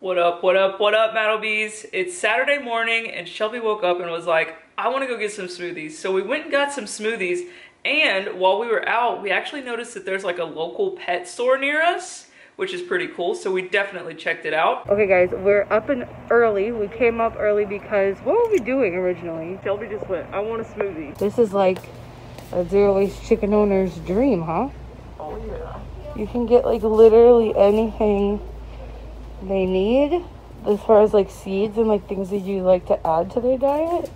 What up, what up, what up, Mattlebees? It's Saturday morning and Shelby woke up and was like, I want to go get some smoothies. So we went and got some smoothies, and while we were out, we actually noticed that there's like a local pet store near us, which is pretty cool, so we definitely checked it out. Okay guys, we're up and early. We came up early because, what were we doing originally? Shelby just went, I want a smoothie. This is like a zero-waste chicken owner's dream, huh? Oh yeah. You can get like literally anything they need as far as like seeds and like things that you like to add to their diet.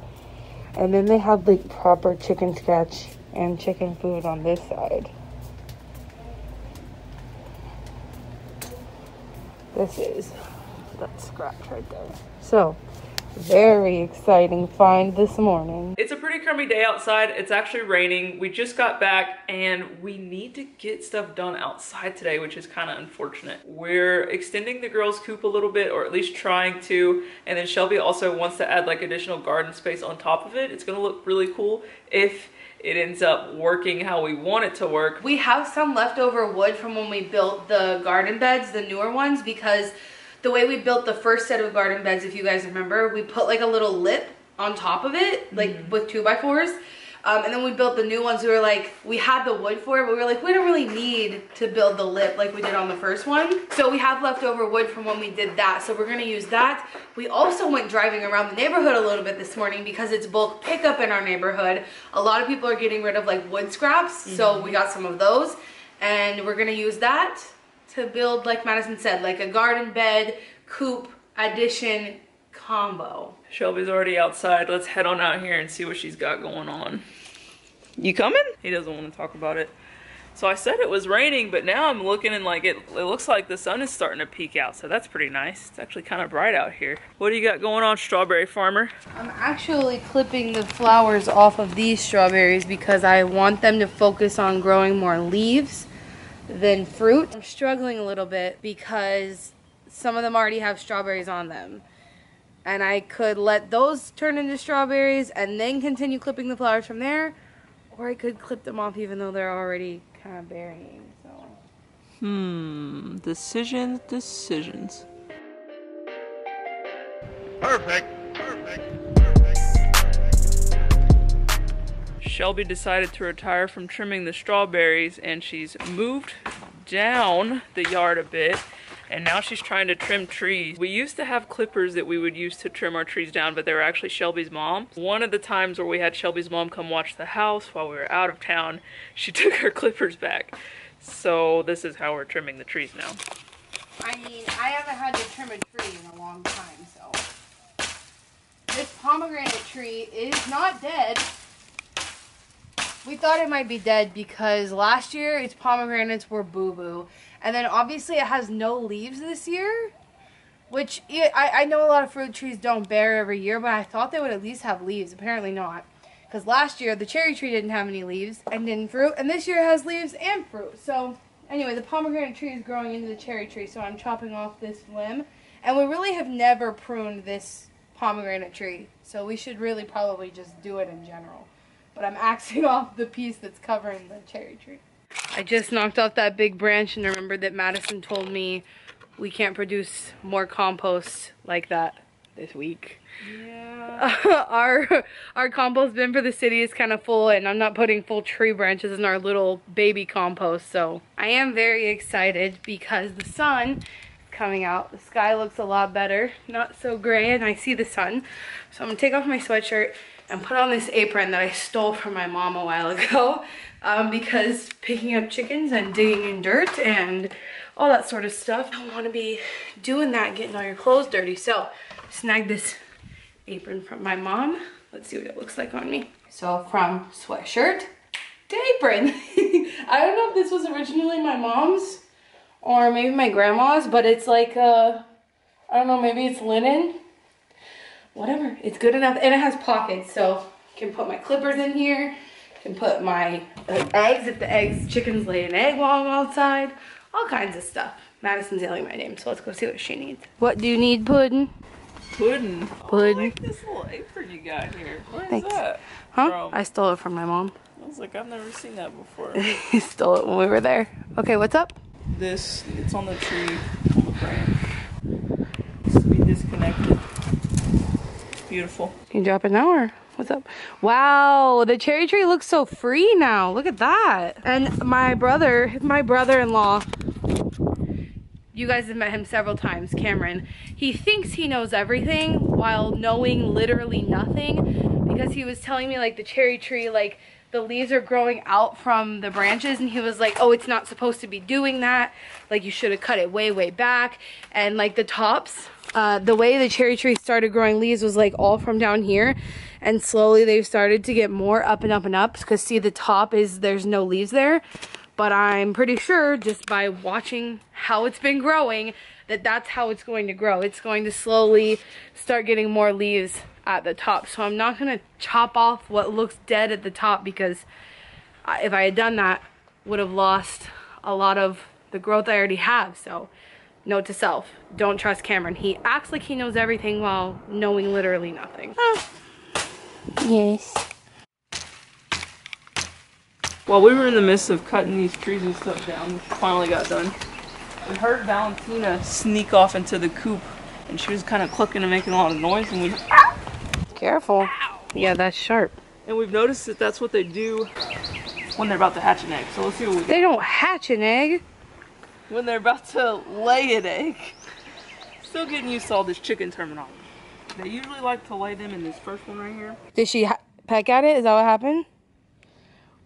And then they have like proper chicken scratch and chicken food on this side. This is that scratch right there. So very exciting find this morning. It's a pretty crummy day outside. It's actually raining. We just got back and we need to get stuff done outside today, which is kind of unfortunate. We're extending the girls' coop a little bit, or at least trying to, and then Shelby also wants to add like additional garden space on top of it. It's gonna look really cool if it ends up working how we want it to work. We have some leftover wood from when we built the garden beds, the newer ones, because the way we built the first set of garden beds, if you guys remember, we put like a little lip on top of it, like with 2x4s. And then we built the new ones. We were like, we had the wood for it, but we were like, we don't really need to build the lip like we did on the first one. So we have leftover wood from when we did that. So we're gonna use that. We also went driving around the neighborhood a little bit this morning because it's bulk pickup in our neighborhood. A lot of people are getting rid of like wood scraps. So we got some of those and we're gonna use that to build, like Madison said, like a garden bed, coop, addition combo. Shelby's already outside. Let's head on out here and see what she's got going on. You coming? He doesn't want to talk about it. So I said it was raining, but now I'm looking and like it looks like the sun is starting to peek out, so that's pretty nice. It's actually kind of bright out here. What do you got going on, strawberry farmer? I'm actually clipping the flowers off of these strawberries because I want them to focus on growing more leaves than fruit. I'm struggling a little bit because some of them already have strawberries on them. And I could let those turn into strawberries and then continue clipping the flowers from there. Or I could clip them off even though they're already kind of burying. So. Decisions. Perfect. Shelby decided to retire from trimming the strawberries and she's moved down the yard a bit. And now she's trying to trim trees. We used to have clippers that we would use to trim our trees down, but they were actually Shelby's mom. One of the times where we had Shelby's mom come watch the house while we were out of town, she took her clippers back. So this is how we're trimming the trees now. I mean, I haven't had to trim a tree in a long time, so. This pomegranate tree is not dead. We thought it might be dead because last year its pomegranates were boo-boo. And then obviously it has no leaves this year, which I know a lot of fruit trees don't bear every year, but I thought they would at least have leaves. Apparently not. Because last year the cherry tree didn't have any leaves and didn't fruit, and this year it has leaves and fruit. So anyway, the pomegranate tree is growing into the cherry tree, so I'm chopping off this limb. And we really have never pruned this pomegranate tree, so we should really probably just do it in general. But I'm axing off the piece that's covering the cherry tree. I just knocked off that big branch and remembered that Madison told me we can't produce more compost like that this week. Yeah. Our compost bin for the city is kind of full, and I'm not putting full tree branches in our little baby compost. So I am very excited because the sun is coming out. The sky looks a lot better, not so gray, and I see the sun. So I'm gonna take off my sweatshirt and put on this apron that I stole from my mom a while ago because picking up chickens and digging in dirt and all that sort of stuff, I don't want to be doing that, getting all your clothes dirty. So snag this apron from my mom. Let's see what it looks like on me. So from sweatshirt to apron. I don't know if this was originally my mom's or maybe my grandma's, but it's like I don't know, maybe it's linen. Whatever, it's good enough, and it has pockets, so I can put my clippers in here, I can put my eggs if the chickens lay an egg while I'm outside, all kinds of stuff. Madison's yelling my name, so let's go see what she needs. What do you need, Puddin'? Puddin'? Puddin'. I like this little apron you got here. Where is that? Huh? From? I stole it from my mom. I was like, I've never seen that before. He stole it when we were there. Okay, what's up? It's on the tree, on the branch. disconnected. Beautiful. Can you drop it now or what's up? Wow, the cherry tree looks so free now. Look at that. And my brother-in-law, you guys have met him several times, Cameron. He thinks he knows everything while knowing literally nothing, because he was telling me like the cherry tree, like the leaves are growing out from the branches, and he was like, oh, it's not supposed to be doing that. Like you should have cut it way, way back. And like the tops, the way the cherry tree started growing leaves was like all from down here, and slowly they've started to get more up and up and up, because see, the top is, there's no leaves there. But I'm pretty sure just by watching how it's been growing that that's how it's going to grow. It's going to slowly start getting more leaves at the top. So I'm not going to chop off what looks dead at the top, because if I had done that, would have lost a lot of the growth I already have. So note to self, don't trust Cameron. He acts like he knows everything while knowing literally nothing. Yes. While we were in the midst of cutting these trees and stuff down, which finally got done, we heard Valentina sneak off into the coop, and she was kind of clucking and making a lot of noise, and we... Careful. Yeah, that's sharp. And we've noticed that that's what they do when they're about to hatch an egg. So let's see what we get. They don't hatch an egg. When they're about to lay an egg. Still getting used to all this chicken terminology. They usually like to lay them in this first one right here. Did she peck at it? Is that what happened?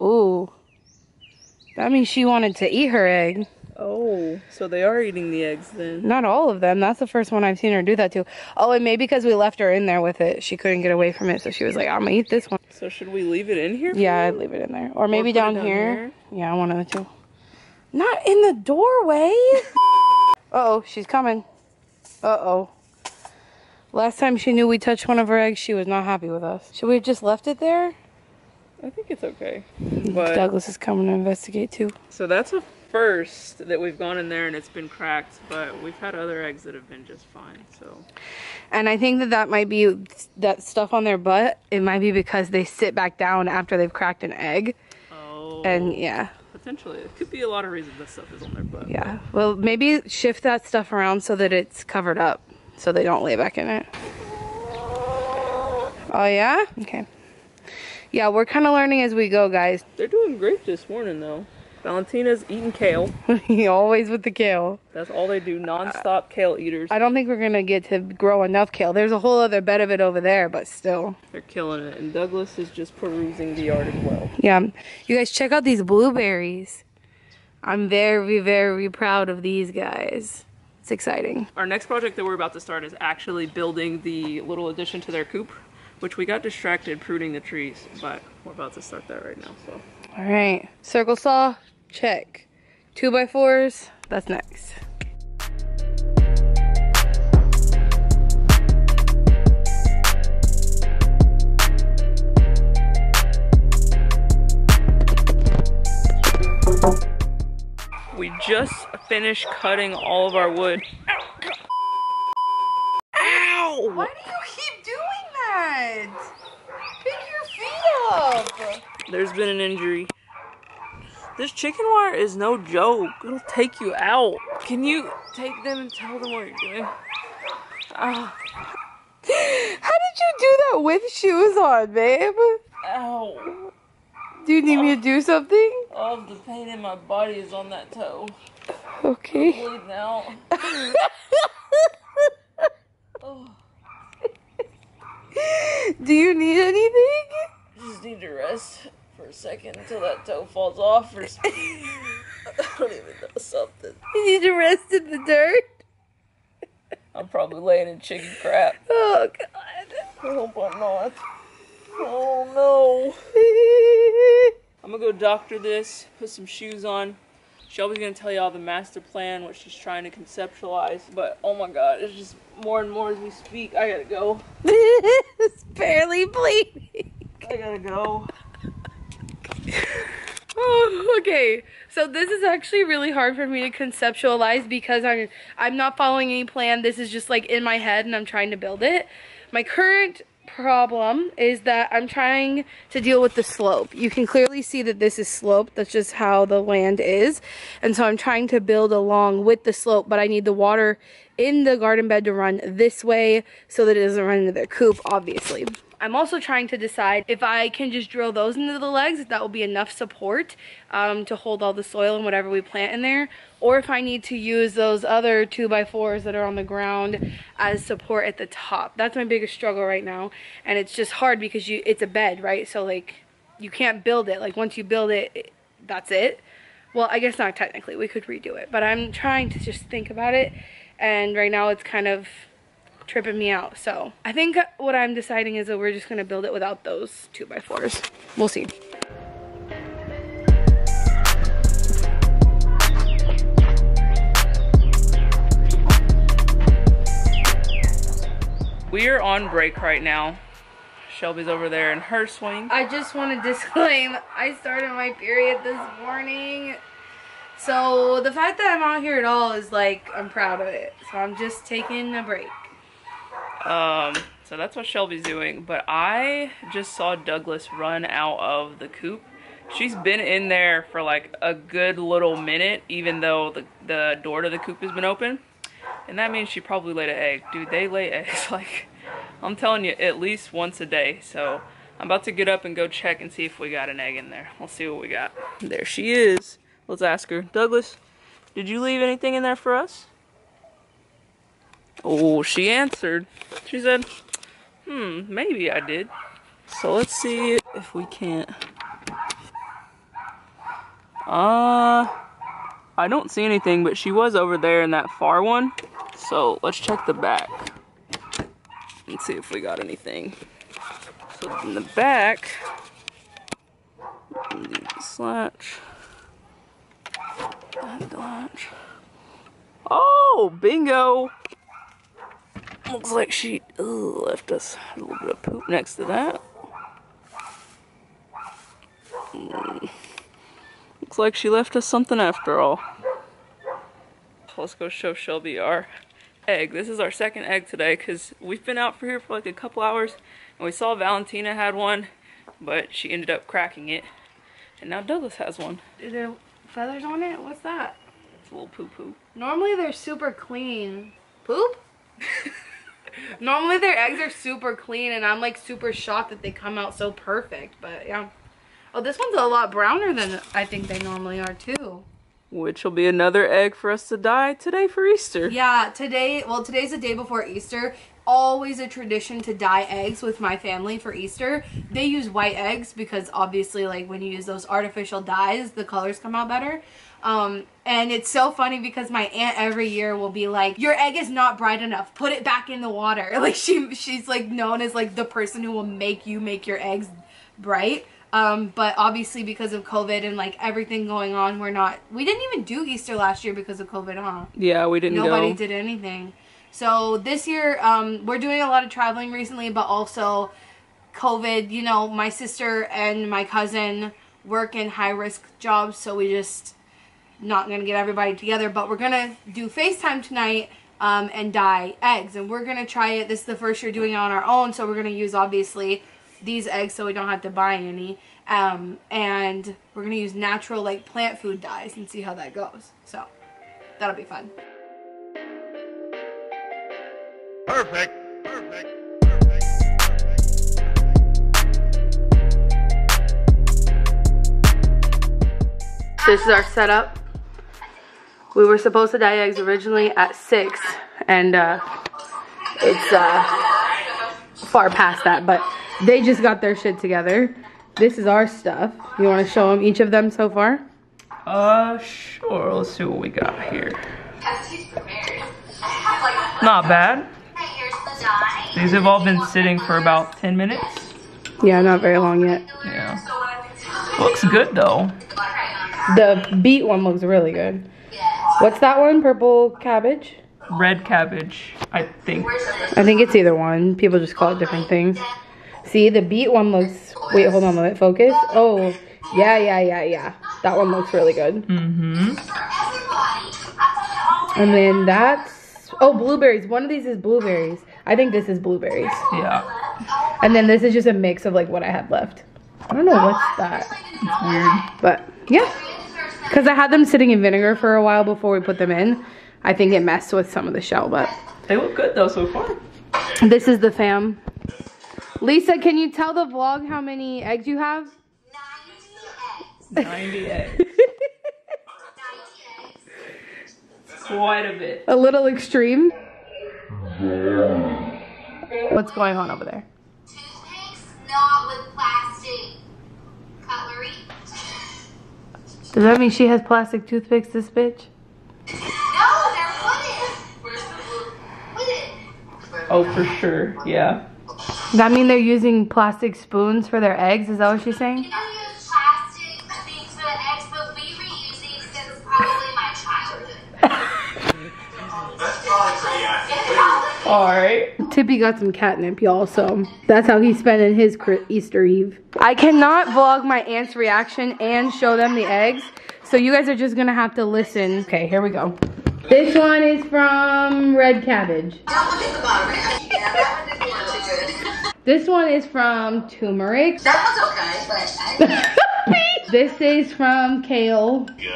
Ooh. That means she wanted to eat her egg. Oh, so they are eating the eggs then. Not all of them. That's the first one I've seen her do that to. Oh, and maybe because we left her in there with it, she couldn't get away from it, so she was like, I'm gonna eat this one. So should we leave it in here? Yeah, I'd leave it in there. Or maybe down here. Yeah, one of the two. Not in the doorway. Uh-oh, she's coming. Uh-oh. Last time she knew we touched one of her eggs, she was not happy with us. Should we have just left it there? I think it's okay. But Douglas is coming to investigate too. So that's a first that we've gone in there and it's been cracked, but we've had other eggs that have been just fine. So, and I think that that might be that stuff on their butt. It might be because they sit back down after they've cracked an egg. Oh. And yeah. Potentially. It could be a lot of reasons that stuff is on their butt. Yeah. Well, maybe shift that stuff around so that it's covered up so they don't lay back in it. Oh yeah? Okay. Yeah, we're kind of learning as we go, guys. They're doing great this morning, though. Valentina's eating kale. Always with the kale. That's all they do, non-stop kale eaters. I don't think we're going to get to grow enough kale. There's a whole other bed of it over there, but still. They're killing it. And Douglas is just perusing the yard as well. Yeah. You guys, check out these blueberries. I'm very, very proud of these guys. It's exciting. Our next project that we're about to start is actually building the little addition to their coop, which we got distracted pruning the trees, but we're about to start that right now. So, all right, circle saw, check. 2x4s, that's next. We just finished cutting all of our wood. Ow! Why do you keep doing that? Pick your feet up. There's been an injury. This chicken wire is no joke. It'll take you out. Can you take them and tell them what you're doing? How did you do that with shoes on, babe? Ow. Do you need me to do something? All of the pain in my body is on that toe. Okay. I'm bleeding out. Oh. Do you need anything? Just need to rest for a second until that toe falls off or I don't even know, something. You need to rest in the dirt? I'm probably laying in chicken crap. Oh, God. I hope I'm not. Oh, no. I'm gonna go doctor this, put some shoes on. Shelby's gonna tell you all the master plan, what she's trying to conceptualize. But, oh my God, it's just more and more as we speak. I gotta go. It's barely bleeding. I gotta go. Oh, okay, so this is actually really hard for me to conceptualize because I'm not following any plan. This is just like in my head and I'm trying to build it. My current problem is that I'm trying to deal with the slope. You can clearly see that this is sloped. That's just how the land is. And so I'm trying to build along with the slope, but I need the water in the garden bed to run this way so that it doesn't run into the coop, obviously. I'm also trying to decide if I can just drill those into the legs, if that will be enough support to hold all the soil and whatever we plant in there, or if I need to use those other 2x4s that are on the ground as support at the top. That's my biggest struggle right now, and it's just hard because it's a bed, right? So like you can't build it. Like once you build it, that's it. Well, I guess not technically. We could redo it, but I'm trying to just think about it, and right now it's kind of tripping me out. So I think what I'm deciding is that we're just gonna build it without those 2x4s. We'll see. We're on break right now. Shelby's over there in her swing. I just want to disclaim, I started my period this morning. So the fact that I'm out here at all is like, I'm proud of it. So I'm just taking a break. So that's what Shelby's doing, but I just saw Douglas run out of the coop. She's been in there for like a good little minute, even though the door to the coop has been open. And that means she probably laid an egg. Dude, they lay eggs like, I'm telling you, at least once a day. So I'm about to get up and go check and see if we got an egg in there. We'll see what we got. There she is. Let's ask her. Douglas, did you leave anything in there for us? Oh, she answered. She said, maybe I did. So let's see if we can't. I don't see anything, but she was over there in that far one. So let's check the back and see if we got anything. So in the back, do the slatch. And the latch. Oh, bingo! Looks like she left us a little bit of poop next to that. Looks like she left us something after all. Let's go show Shelby our egg. This is our second egg today because we've been out for here for like a couple hours and we saw Valentina had one, but she ended up cracking it. And now Douglas has one. Is there feathers on it? What's that? It's a little poo-poo. Normally they're super clean. Poop? Normally their eggs are super clean and I'm like super shocked that they come out so perfect, but yeah. Oh, this one's a lot browner than I think they normally are too. Which will be another egg for us to dye today for Easter. Yeah, today's the day before Easter. Always a tradition to dye eggs with my family for Easter. They use white eggs because obviously like when you use those artificial dyes, the colors come out better. And it's so funny because my aunt every year will be like, your egg is not bright enough, put it back in the water. Like she's like known as like the person who will make your eggs bright. But obviously because of COVID and like everything going on, we didn't even do Easter last year because of COVID, huh? Yeah, we didn't Nobody did anything. So this year, we're doing a lot of traveling recently, but also COVID, you know, my sister and my cousin work in high-risk jobs, so we just not going to get everybody together, but we're going to do FaceTime tonight and dye eggs, and we're going to try it. This is the first year doing it on our own, so we're going to use, obviously, these eggs so we don't have to buy any, and we're going to use natural, like, plant food dyes and see how that goes. So, that'll be fun. Perfect. Perfect. This is our setup. We were supposed to dye eggs originally at 6, and it's far past that, but they just got their shit together. This is our stuff. You want to show them each of them so far? Sure. Let's see what we got here. Not bad. These have all been sitting for about 10 minutes. Yeah, not very long yet. Yeah. Looks good though. The beet one looks really good. What's that one? Purple cabbage? Red cabbage, I think. I think it's either one. People just call it different things. See, the beet one looks... Wait, hold on, let it focus. Oh, yeah. That one looks really good. Mm-hmm. And then that's... Oh, blueberries. One of these is blueberries. I think this is blueberries. Yeah. And then this is just a mix of like what I had left. I don't know what's that. It's weird. But yeah. Because I had them sitting in vinegar for a while before we put them in. I think it messed with some of the shell, but. They look good though so far. This is the fam. Lisa, can you tell the vlog how many eggs you have? 90 eggs. Quite a bit. A little extreme. What's going on over there? Toothpicks, not with plastic cutlery. Does that mean she has plastic toothpicks, this bitch? No, they're wooden. Where's the wooden? Oh, for sure. Yeah. Does that mean they're using plastic spoons for their eggs? Is that what she's saying? We don't use plastic things for the eggs, but we reuse these since probably my childhood. That's probably pretty accurate. Alright. Tippy got some catnip, y'all, so that's how he's spending his Easter Eve. I cannot vlog my aunt's reaction and show them the eggs, so you guys are just gonna have to listen. Okay, here we go. This one is from red cabbage. Don't look at the bottom. Yeah, that one didn't look too good. This one is from turmeric. That one's okay, but This is from kale. that one did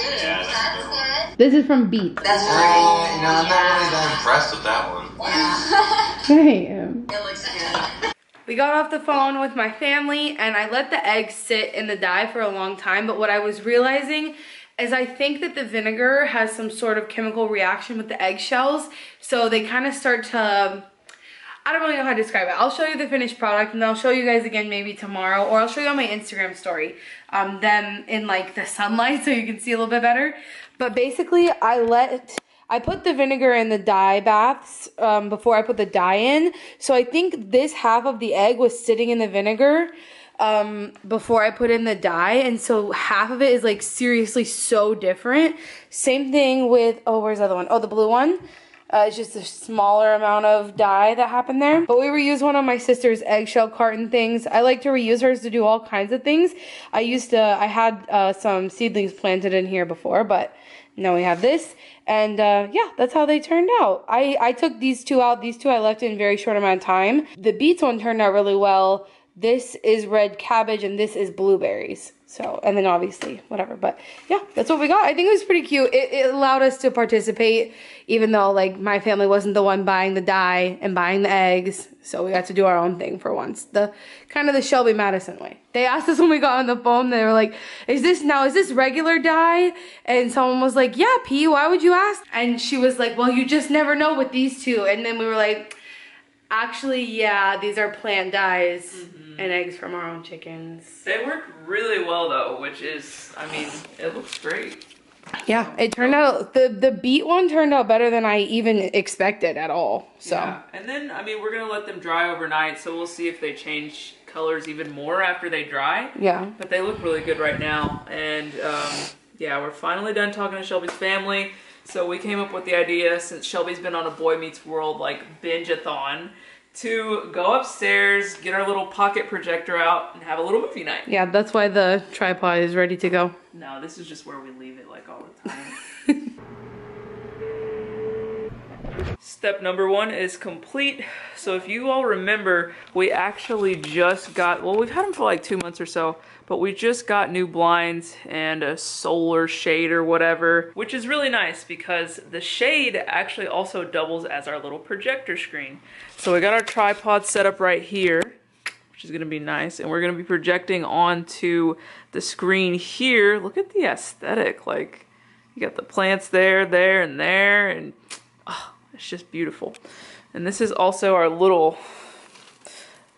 good. Yeah, That's good. This is from beets. That's No, right. I'm not really that impressed with that one. Yeah. I am. It looks good. We got off the phone with my family and I let the eggs sit in the dye for a long time, but what I was realizing is I think that the vinegar has some sort of chemical reaction with the eggshells, so they kind of start to, I don't really know how to describe it. I'll show you the finished product and I'll show you guys again maybe tomorrow, or I'll show you on my Instagram story them in like the sunlight so you can see a little bit better. But basically I put the vinegar in the dye baths before I put the dye in. So I think this half of the egg was sitting in the vinegar before I put in the dye. And so half of it is like seriously so different. Same thing with, oh, where's the other one? Oh, the blue one. It's just a smaller amount of dye that happened there. But we reused one of my sister's eggshell carton things. I like to reuse hers to do all kinds of things. I had some seedlings planted in here before, but now we have this. And yeah, that's how they turned out. I took these two out. These two I left in a very short amount of time. The beets one turned out really well. This is red cabbage and this is blueberries. So, and then obviously, whatever. But yeah, that's what we got. I think it was pretty cute. It allowed us to participate, even though like my family wasn't the one buying the dye and buying the eggs. So we got to do our own thing for once. The kind of the Shelbi Madison way. They asked us when we got on the phone, they were like, is this regular dye? And someone was like, yeah, P, why would you ask? And she was like, well, you just never know with these two. And then we were like, actually, yeah, these are plant dyes and eggs from our own chickens. They work really well though, which is, I mean, it looks great. Yeah, it turned out, the beet one turned out better than I even expected at all, so. Yeah. And then, I mean, we're gonna let them dry overnight, so we'll see if they change colors even more after they dry. Yeah. But they look really good right now. And yeah, we're finally done talking to Shelby's family. So we came up with the idea, since Shelby's been on a Boy Meets World like binge-a-thon, to go upstairs, get our little pocket projector out, and have a little movie night. Yeah, that's why the tripod is ready to go. No, this is just where we leave it like all the time. Step number 1 is complete. So if you all remember, we actually just got, well, we've had them for like 2 months or so, but we just got new blinds and a solar shade or whatever, which is really nice because the shade actually also doubles as our little projector screen. So we got our tripod set up right here, which is gonna be nice, and we're gonna be projecting onto the screen here. Look at the aesthetic, like you got the plants there, and there, and oh, it's just beautiful. And this is also our little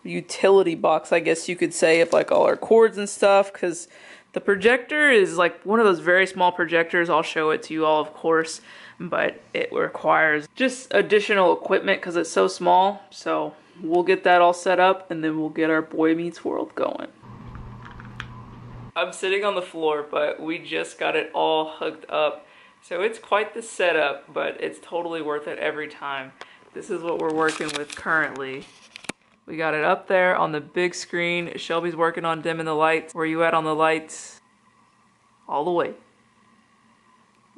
utility box, I guess you could say, of like all our cords and stuff, because the projector is like one of those very small projectors. I'll show it to you all, of course, but it requires just additional equipment because it's so small. So we'll get that all set up and then we'll get our Boy Meets World going. I'm sitting on the floor, but we just got it all hooked up. So it's quite the setup, but it's totally worth it every time. This is what we're working with currently. We got it up there on the big screen. Shelby's working on dimming the lights. Where you at on the lights? All the way.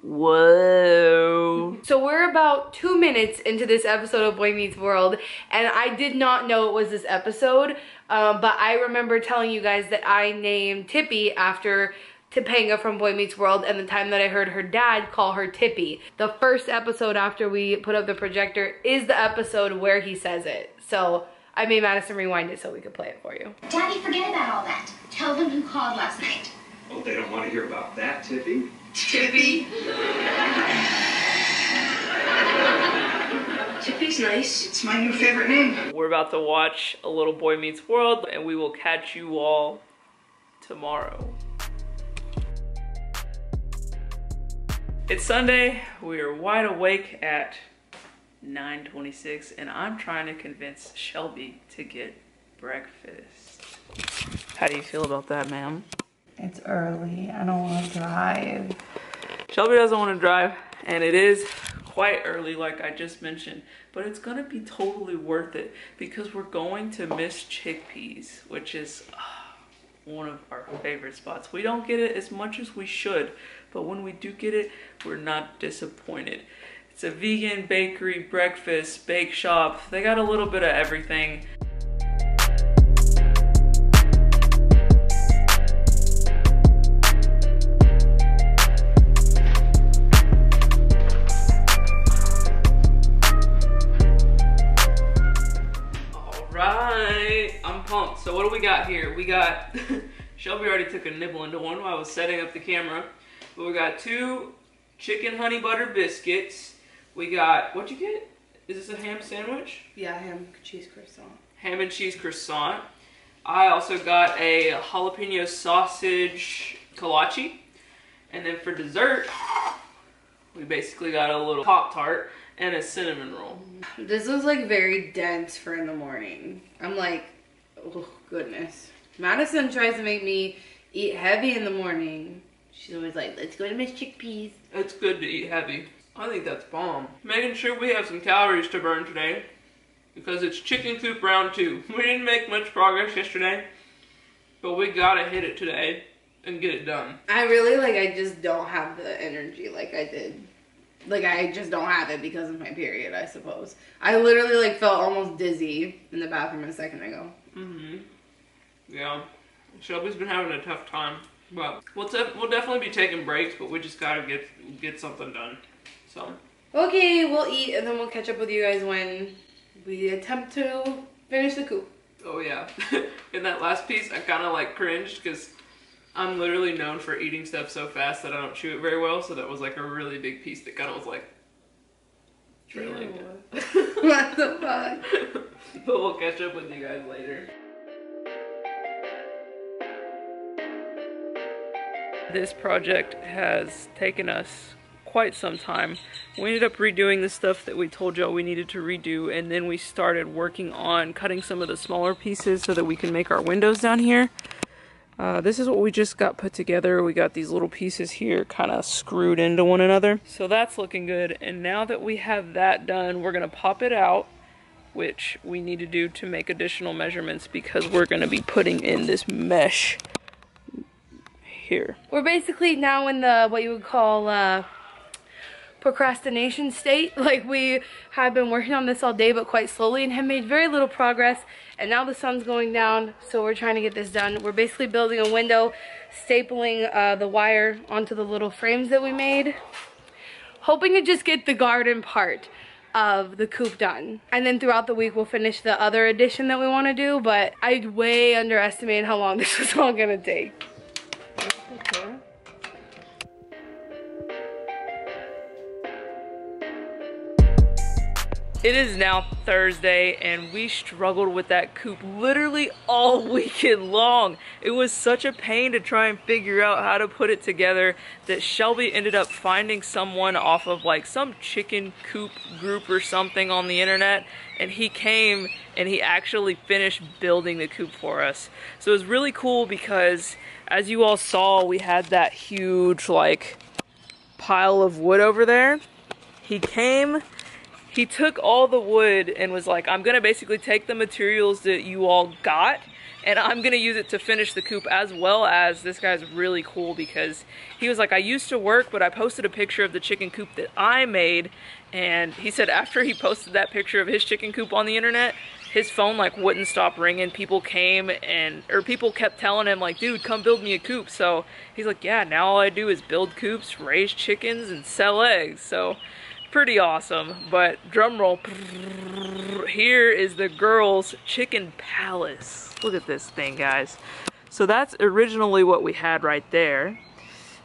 Whoa. So we're about 2 minutes into this episode of Boy Meets World, and I did not know it was this episode, but I remember telling you guys that I named Tippy after Topanga from Boy Meets World, and the time that I heard her dad call her Tippy. The first episode after we put up the projector is the episode where he says it. So I made Madison rewind it so we could play it for you. Daddy, forget about all that. Tell them who called last night. Oh, they don't want to hear about that, Tippy. Tippy? Tippy's nice. It's my new favorite name. We're about to watch a little Boy Meets World, and we will catch you all tomorrow. It's Sunday. We are wide awake at 9:26, and I'm trying to convince Shelby to get breakfast. How do you feel about that, ma'am? It's early. I don't want to drive. Shelby doesn't want to drive, and it is quite early, like I just mentioned, but it's gonna be totally worth it because we're going to Miss Chickpeas, which is one of our favorite spots. We don't get it as much as we should, but when we do get it, we're not disappointed. It's a vegan bakery, breakfast, bake shop. They got a little bit of everything. I'm pumped. So what do we got here? We got, Shelby already took a nibble into one while I was setting up the camera. But we got 2 chicken honey butter biscuits. We got, what'd you get? Is this a ham sandwich? Yeah, ham cheese croissant. Ham and cheese croissant. I also got a jalapeno sausage kolache. And then for dessert, we basically got a little Pop-Tart and a cinnamon roll. This was like very dense for in the morning. I'm like, oh goodness. Madison tries to make me eat heavy in the morning. She's always like, let's go to Miss Chickpeas. It's good to eat heavy. I think that's bomb. Making sure we have some calories to burn today because it's chicken coop round 2. We didn't make much progress yesterday, but we gotta hit it today and get it done. I really I just don't have the energy like I did. Like, I just don't have it because of my period, I suppose. I literally, felt almost dizzy in the bathroom a second ago. Yeah. Shelby's been having a tough time. But we'll definitely be taking breaks, but we just gotta get something done. So. Okay, we'll eat, and then we'll catch up with you guys when we attempt to finish the coop. Oh, yeah. In that last piece, I kind of, cringed, because I'm literally known for eating stuff so fast that I don't chew it very well, so that was a really big piece that kind of was trailing. What the fuck? But we'll catch up with you guys later. This project has taken us quite some time. We ended up redoing the stuff that we told y'all we needed to redo, and then we started working on cutting some of the smaller pieces so that we can make our windows down here. This is what we just got put together. We got these little pieces here kind of screwed into one another. So that's looking good. And now that we have that done, we're gonna pop it out, which we need to do to make additional measurements because we're gonna be putting in this mesh here. We're basically now in the, what you would call, procrastination state. We have been working on this all day, but quite slowly, and have made very little progress. And now the sun's going down, so we're trying to get this done. We're basically building a window, stapling the wire onto the little frames that we made, hoping to just get the garden part of the coop done. And then throughout the week, we'll finish the other addition that we want to do, but I way underestimated how long this was all gonna take. Okay. It is now Thursday, and we struggled with that coop literally all weekend long. It was such a pain to try and figure out how to put it together that Shelby ended up finding someone off of some chicken coop group or something on the internet, and he came and he actually finished building the coop for us. So it was really cool because, as you all saw, we had that huge pile of wood over there. He came, he took all the wood and was like, I'm gonna basically take the materials that you all got and I'm gonna use it to finish the coop, as well as this guy's really cool because he was like, I used to work, but I posted a picture of the chicken coop that I made, and he said after he posted that picture of his chicken coop on the internet, his phone like wouldn't stop ringing. People came or people kept telling him like, dude, come build me a coop. So he's like, yeah, now all I do is build coops, raise chickens, and sell eggs. So pretty awesome. But drum roll, here is the girls' chicken palace. Look at this thing, guys. So that's originally what we had right there.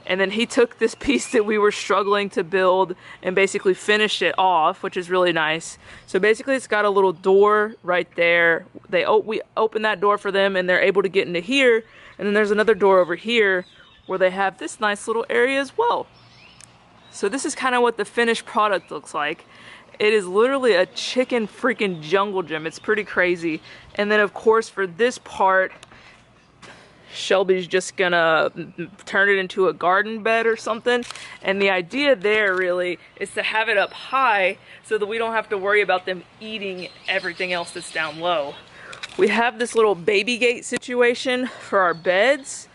And then he took this piece that we were struggling to build and basically finished it off, which is really nice. So basically it's got a little door right there. We open that door for them and they're able to get into here. And then there's another door over here where they have this nice little area as well. So this is kind of what the finished product looks like. It is literally a chicken freaking jungle gym. It's pretty crazy. And then of course for this part, Shelby's just gonna turn it into a garden bed or something. And the idea there really is to have it up high so that we don't have to worry about them eating everything else that's down low. We have this little baby gate situation for our beds,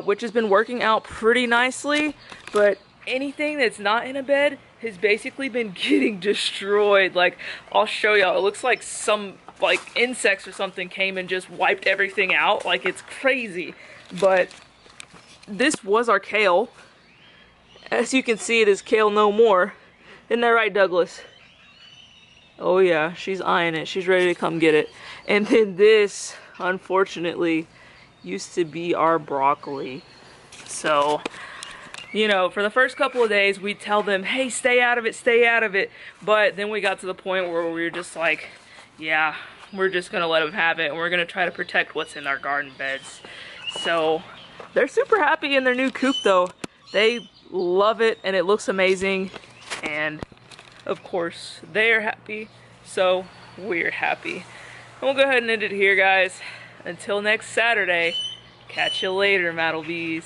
which has been working out pretty nicely, but anything that's not in a bed has basically been getting destroyed. Like, I'll show y'all. It looks like some like insects or something came and just wiped everything out. Like, it's crazy. But this was our kale. As you can see, it is kale no more. Isn't that right, Douglas? Oh yeah, she's eyeing it. She's ready to come get it. And then this, unfortunately, used to be our broccoli. So, you know, for the first couple of days, we'd tell them, hey, stay out of it, stay out of it. But then we got to the point where we were just like, yeah, we're just gonna let them have it, and we're gonna try to protect what's in our garden beds. So they're super happy in their new coop though. They love it and it looks amazing, and of course they're happy, so we're happy. And we'll go ahead and end it here, guys. Until next Saturday, catch you later, Maddlebees.